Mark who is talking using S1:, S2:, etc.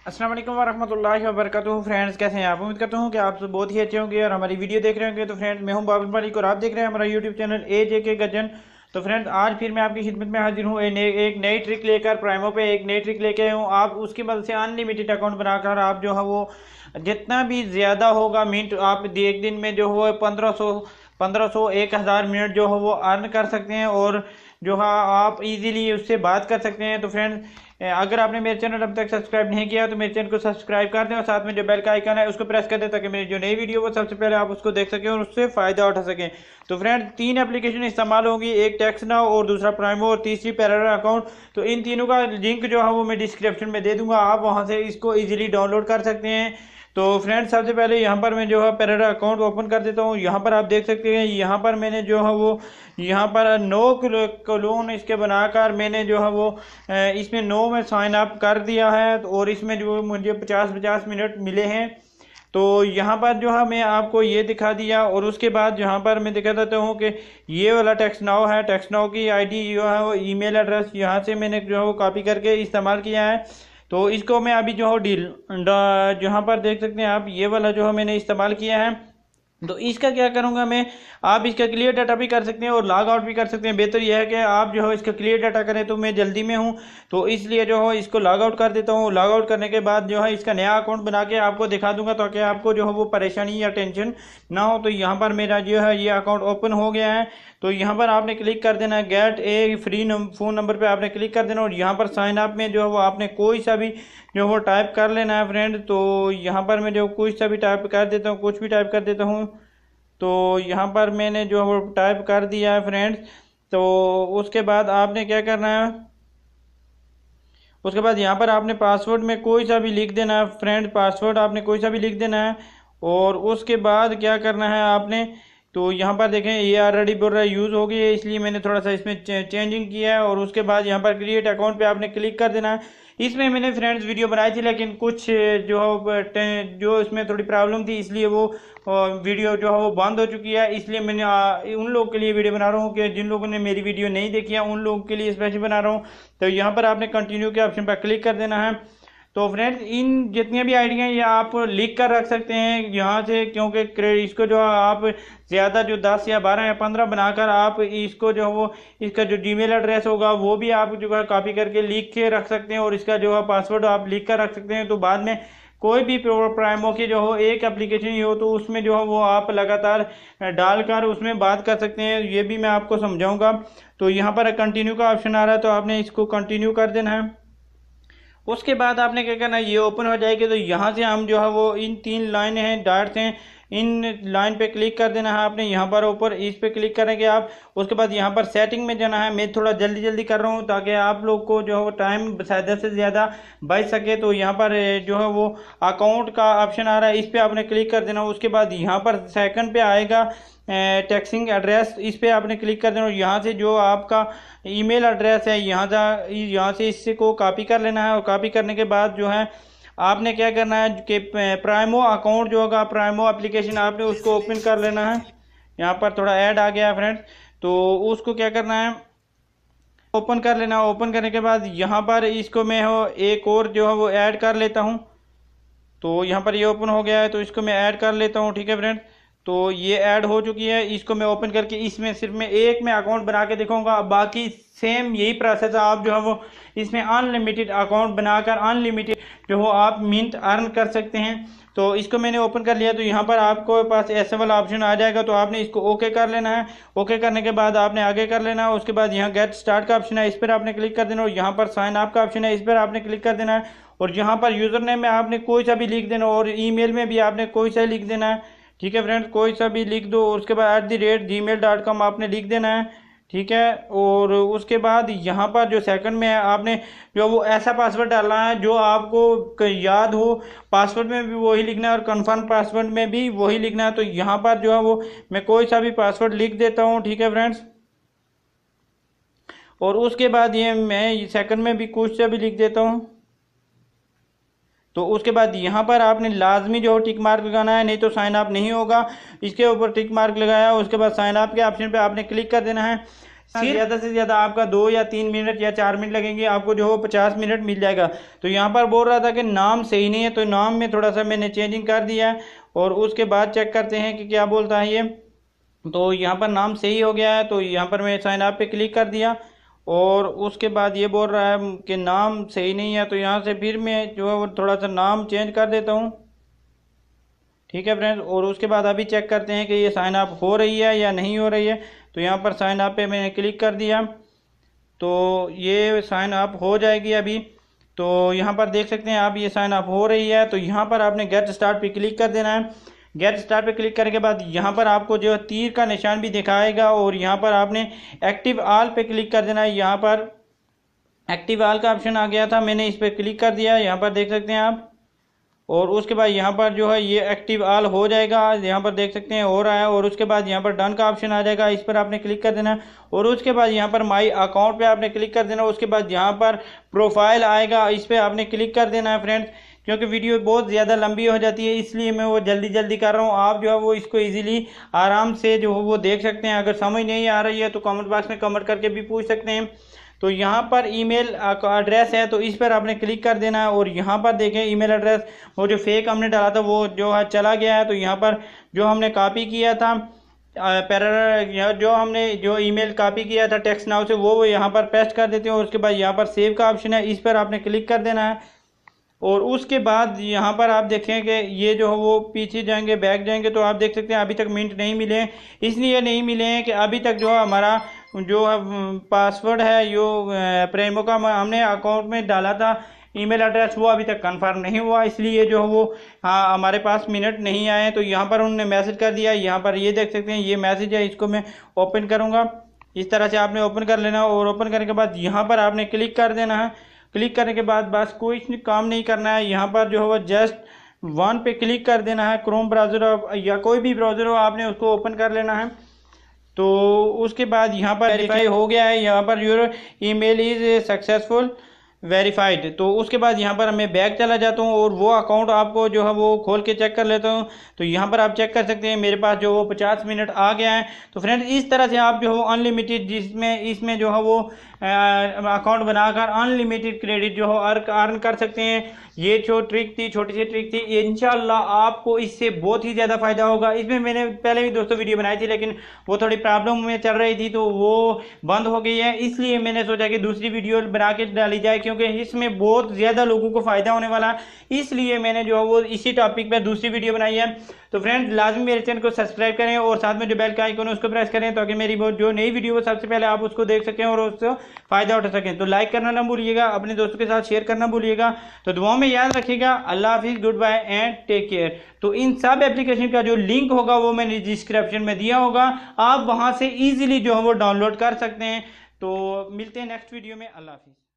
S1: अस्सलाम वालेकुम वरहमतुल्लाहि वबरकातुहू। फ्रेंड्स, कैसे हैं आप? उम्मीद करता हूँ कि आप सब बहुत ही अच्छे होंगे और हमारी वीडियो देख रहे होंगे। तो फ्रेंड्स, मैं हूं बाबिल मलिक और आप देख रहे हैं हमारा यूट्यूब चैनल AJK गजन। तो फ्रेंड्स, आज फिर मैं आपकी खिदमत में हाजिर हूँ एक नई ट्रिक लेकर। प्राइमो पे एक नई ट्रिक लेके आया हूँ। आप उसकी मदद से अनलिमिटेड अकाउंट बनाकर आप जो है वो जितना भी ज़्यादा होगा मिनट, आप एक दिन में जो हो 1500 1000 मिनट जो हो वो अर्न कर सकते हैं और जो है आप इजीली उससे बात कर सकते हैं। तो फ्रेंड्स, अगर आपने मेरे चैनल अब तक सब्सक्राइब नहीं किया तो मेरे चैनल को सब्सक्राइब कर दें और साथ में जो बेल का आइकन है उसको प्रेस कर दें ताकि मेरी जो नई वीडियो वो सबसे पहले आप उसको देख सकें और उससे फ़ायदा उठा सकें। तो फ्रेंड, 3 एप्लीकेशन इस्तेमाल होंगी, एक टेक्स्ट नाउ और दूसरा प्राइमो और तीसरी पैराडा अकाउंट। तो इन तीनों का लिंक जो है वो मैं डिस्क्रिप्शन में दे दूंगा, आप वहां से इसको ईजिली डाउनलोड कर सकते हैं। तो फ्रेंड्स, सबसे पहले यहाँ पर मैं जो है पैराडा अकाउंट ओपन कर देता हूँ। यहाँ पर आप देख सकते हैं, यहाँ पर मैंने जो है वो यहाँ पर 9 कॉलोन इसके बनाकर मैंने जो है वो इसमें 9 में साइन अप कर दिया है। और इसमें जो मुझे 50-50 मिनट मिले हैं। तो यहाँ पर जो है मैं आपको ये दिखा दिया और उसके बाद यहाँ पर मैं दिखा देता हूँ कि ये वाला टेक्स्ट नाउ है। टेक्स्ट नाउ की आईडी जो है वो ईमेल एड्रेस यहाँ से मैंने जो है वो कॉपी करके इस्तेमाल किया है। तो इसको मैं अभी जो है जहाँ पर देख सकते हैं आप, ये वाला जो है मैंने इस्तेमाल किया है। तो इसका क्या करूंगा मैं, आप इसका क्लियर डाटा भी कर सकते हैं और लॉग आउट भी कर सकते हैं। बेहतर यह है कि आप जो है इसका क्लियर डाटा करें, तो मैं जल्दी में हूं तो इसलिए जो है इसको लॉग आउट कर देता हूं। लॉग आउट करने के बाद जो है इसका नया अकाउंट बना के आपको दिखा दूंगा ताकि आपको जो है वो परेशानी या टेंशन ना हो। तो यहाँ पर मेरा जो है ये अकाउंट ओपन हो गया है। तो यहाँ पर आपने क्लिक कर देना है गेट ए फ्री फ़ोन नंबर पे आपने क्लिक कर देना और यहाँ पर साइन अप में जो है वो आपने कोई सा भी जो वो टाइप कर लेना है फ्रेंड। तो यहाँ पर मैं जो कुछ सा भी टाइप कर देता हूँ, कुछ भी टाइप कर देता हूँ। तो यहाँ पर मैंने जो है वो टाइप कर दिया है फ्रेंड्स। तो उसके बाद आपने क्या करना है, उसके बाद यहाँ पर आपने पासवर्ड में कोई सा भी लिख देना है फ्रेंड, पासवर्ड आपने कोई सा भी लिख देना है। और उसके बाद क्या करना है आपने, तो यहाँ पर देखें ये ऑलरेडी बोल रहा है यूज़ हो गई है, इसलिए मैंने थोड़ा सा इसमें चेंजिंग किया है। और उसके बाद यहाँ पर क्रिएट अकाउंट पे आपने क्लिक कर देना है। इसमें मैंने फ्रेंड्स वीडियो बनाई थी लेकिन कुछ जो इसमें थोड़ी प्रॉब्लम थी, इसलिए वो वीडियो जो है वो बंद हो चुकी है। इसलिए मैंने उन लोगों के लिए वीडियो बना रहा हूँ कि जिन लोगों ने मेरी वीडियो नहीं देखी है उन लोगों के लिए स्पेशल बना रहा हूँ। तो यहाँ पर आपने कंटिन्यू के ऑप्शन पर क्लिक कर देना है। तो फ्रेंड्स, इन जितनी भी आइडिया ये आप लिख कर रख सकते हैं यहाँ से, क्योंकि इसको जो आप ज़्यादा जो 10 या 12 या 15 बनाकर आप इसको जो वो इसका जो जीमेल एड्रेस होगा वो भी आप जो है कॉपी करके लिख के रख सकते हैं और इसका जो है पासवर्ड आप लिख कर रख सकते हैं। तो बाद में कोई भी प्राइमो की जो हो एक एप्लीकेशन ही हो तो उसमें जो है वो आप लगातार डालकर उसमें बात कर सकते हैं, ये भी मैं आपको समझाऊंगा। तो यहाँ पर कंटिन्यू का ऑप्शन आ रहा है, तो आपने इसको कंटिन्यू कर देना है। उसके बाद आपने क्या करना है, ये ओपन हो जाएगी। तो यहाँ से हम जो है वो इन 3 लाइन हैं, डॉट्स हैं, इन लाइन पे क्लिक कर देना है आपने। यहाँ पर ऊपर इस पे क्लिक करेंगे आप। उसके बाद यहाँ पर सेटिंग में जाना है। मैं थोड़ा जल्दी जल्दी कर रहा हूँ ताकि आप लोग को जो है वो टाइम ज़्यादा से ज़्यादा बच सके। तो यहाँ पर जो है वो अकाउंट का ऑप्शन आ रहा है, इस पर आपने क्लिक कर देना। उसके बाद यहाँ पर सेकंड पे आएगा टेक्सिंग एड्रेस, इस पर आपने क्लिक कर देना और यहाँ से जो आपका ईमेल एड्रेस है यहाँ से इससे को कॉपी कर लेना है। और कॉपी करने के बाद जो है आपने क्या करना है कि प्राइमो अकाउंट जो होगा, प्राइमो एप्लीकेशन आपने उसको ओपन कर लेना है। यहाँ पर थोड़ा ऐड आ गया है फ्रेंड्स, तो उसको क्या करना है ओपन कर लेना। ओपन करने के बाद यहाँ पर इसको मैं हो एक और जो है वो ऐड कर लेता हूँ। तो यहाँ पर ये ओपन हो गया है, तो इसको मैं ऐड कर लेता हूँ। ठीक है फ्रेंड्स, तो ये ऐड हो चुकी है। इसको मैं ओपन करके इसमें सिर्फ मैं एक में अकाउंट बना के दिखाऊंगा, बाकी सेम यही प्रोसेस है। आप जो है वो इसमें अनलिमिटेड अकाउंट बनाकर अनलिमिटेड जो हो आप मिनट अर्न कर सकते हैं। तो इसको मैंने ओपन कर लिया। तो यहाँ पर आपको पास ऐसे वाला ऑप्शन आ जाएगा, तो आपने इसको ओके कर लेना है। ओके करने के बाद आपने आगे कर लेना है। उसके बाद यहाँ गेट स्टार्ट का ऑप्शन है, इस पर आपने क्लिक कर देना और यहाँ पर साइन अप का ऑप्शन है, इस पर आपने क्लिक कर देना है। और यहाँ पर यूज़र नेम में आपने कोई सा भी लिख देना और ईमेल में भी आपने कोई सा लिख देना है। ठीक है फ्रेंड्स, कोई सा भी लिख दो। उसके बाद @gmail.com आपने लिख देना है। ठीक है, और उसके बाद यहाँ पर जो सेकंड में है आपने जो वो ऐसा पासवर्ड डालना है जो आपको याद हो। पासवर्ड में भी वही लिखना है और कंफर्म पासवर्ड में भी वही लिखना है। तो यहाँ पर जो है वो मैं कोई सा भी पासवर्ड लिख देता हूँ। ठीक है फ्रेंड्स, और उसके बाद ये मैं सेकंड में भी कुछ सा भी लिख देता हूँ। तो उसके बाद यहाँ पर आपने लाजमी जो टिक मार्क लगाना है, नहीं तो साइन अप नहीं होगा। इसके ऊपर टिक मार्क लगाया, उसके बाद साइन अप के ऑप्शन पे आपने क्लिक कर देना है। ज़्यादा से ज़्यादा आपका 2 या 3 मिनट या 4 मिनट लगेंगे, आपको जो हो 50 मिनट मिल जाएगा। तो यहाँ पर बोल रहा था कि नाम सही नहीं है, तो नाम में थोड़ा सा मैंने चेंजिंग कर दिया है और उसके बाद चेक करते हैं कि क्या बोलता है ये। तो यहाँ पर नाम सही हो गया है, तो यहाँ पर मैं साइन अप पे क्लिक कर दिया और उसके बाद ये बोल रहा है कि नाम सही नहीं है, तो यहाँ से फिर मैं जो है वो थोड़ा सा नाम चेंज कर देता हूँ। ठीक है फ्रेंड्स, और उसके बाद अभी चेक करते हैं कि ये साइन अप हो रही है या नहीं हो रही है। तो यहाँ पर साइन अप पे मैंने क्लिक कर दिया, तो ये साइन अप हो जाएगी अभी। तो यहाँ पर देख सकते हैं आप, ये साइन अप हो रही है। तो यहाँ पर आपने गेट स्टार्ट पे क्लिक कर देना है। गेट स्टार्ट पे क्लिक करने के बाद यहाँ पर आपको जो तीर का निशान भी दिखाएगा और यहाँ पर आपने एक्टिव ऑल पे क्लिक कर देना है। यहाँ पर एक्टिव ऑल का ऑप्शन आ गया था, मैंने इस पर क्लिक कर दिया, यहाँ पर देख सकते हैं आप। और उसके बाद यहाँ पर जो है ये एक्टिव ऑल हो जाएगा, यहाँ पर देख सकते हैं हो रहा है। और उसके बाद यहाँ पर डन का ऑप्शन आ जाएगा, इस पर आपने क्लिक कर देना है। और उसके बाद यहाँ पर माई अकाउंट पे आपने क्लिक कर देना। उसके बाद यहाँ पर प्रोफाइल आएगा, इस पर आपने क्लिक कर देना है फ्रेंड्स। क्योंकि वीडियो बहुत ज़्यादा लंबी हो जाती है इसलिए मैं वो जल्दी जल्दी कर रहा हूँ। आप जो है वो इसको इजीली आराम से जो है वो देख सकते हैं। अगर समझ नहीं आ रही है तो कमेंट बॉक्स में कमेंट करके भी पूछ सकते हैं। तो यहाँ पर ईमेल एड्रेस है, तो इस पर आपने क्लिक कर देना है। और यहाँ पर देखें ईमेल एड्रेस वो जो फेक हमने डाला था वो जो है चला गया है। तो यहाँ पर जो हमने कॉपी किया था जो हमने जो ईमेल कॉपी किया था टेक्स्ट नाउ से वो यहाँ पर पेस्ट कर देते हैं। और उसके बाद यहाँ पर सेव का ऑप्शन है, इस पर आपने क्लिक कर देना है। और उसके बाद यहाँ पर आप देखें कि ये जो है वो पीछे जाएंगे, बैक जाएंगे, तो आप देख सकते हैं अभी तक मिनट नहीं मिले हैं। इसलिए नहीं मिले हैं कि अभी तक जो हमारा जो पासवर्ड है जो प्रेमो का हमने अकाउंट में डाला था ईमेल एड्रेस वो अभी तक कंफर्म नहीं हुआ, इसलिए जो है वो हमारे पास मिनट नहीं आए। तो यहाँ पर उन्होंने मैसेज कर दिया, यहाँ पर ये देख सकते हैं ये मैसेज है, इसको मैं ओपन करूँगा। इस तरह से आपने ओपन कर लेना और ओपन करने के बाद यहाँ पर आपने क्लिक कर देना है। क्लिक करने के बाद बस कोई काम नहीं करना है, यहाँ पर जो है वो जस्ट वन पे क्लिक कर देना है। क्रोम ब्राउज़र या कोई भी ब्राउज़र हो आपने उसको ओपन कर लेना है। तो उसके बाद यहाँ पर वेरीफाई हो गया है, यहाँ per your email is successful verified. तो उसके बाद यहाँ पर मैं बैक चला जाता हूँ और वो अकाउंट आपको जो है वो खोल के चेक कर लेता हूँ। तो यहाँ पर आप चेक कर सकते हैं मेरे पास जो वो 50 मिनट आ गया है। तो फ्रेंड्स इस तरह से आप जो है अनलिमिटेड जिसमें इसमें जो है वो अकाउंट बनाकर अनलिमिटेड क्रेडिट जो है अर्न कर सकते हैं। ये जो ट्रिक थी, छोटी सी ट्रिक थी, इंशाल्लाह आपको इससे बहुत ही ज़्यादा फायदा होगा। इसमें मैंने पहले भी दोस्तों वीडियो बनाई थी लेकिन वो थोड़ी प्रॉब्लम में चल रही थी तो वो बंद हो गई है, इसलिए मैंने सोचा कि दूसरी वीडियो बना के डाली जाए क्योंकि इसमें बहुत ज़्यादा लोगों को फ़ायदा होने वाला है। इसलिए मैंने जो है वो इसी टॉपिक पर दूसरी वीडियो बनाई है। तो फ्रेंड्स लाजमी मेरे चैनल को सब्सक्राइब करें और साथ में जो बेल का आइकन है उसको प्रेस करें ताकि मेरी जो नई वीडियो हो सबसे पहले आप उसको देख सकें और उससे फ़ायदा उठा सकें। तो लाइक करना ना भूलिएगा, अपने दोस्तों के साथ शेयर करना भूलिएगा। तो दुआओं में याद रखिएगा। अल्लाह हाफिज़, good bye and take care. तो इन सब एप्लीकेशन का जो लिंक होगा वो मैंने डिस्क्रिप्शन में दिया होगा, आप वहां से इजीली जो है वो डाउनलोड कर सकते हैं। तो मिलते हैं नेक्स्ट वीडियो में। अल्लाह हाफिज़।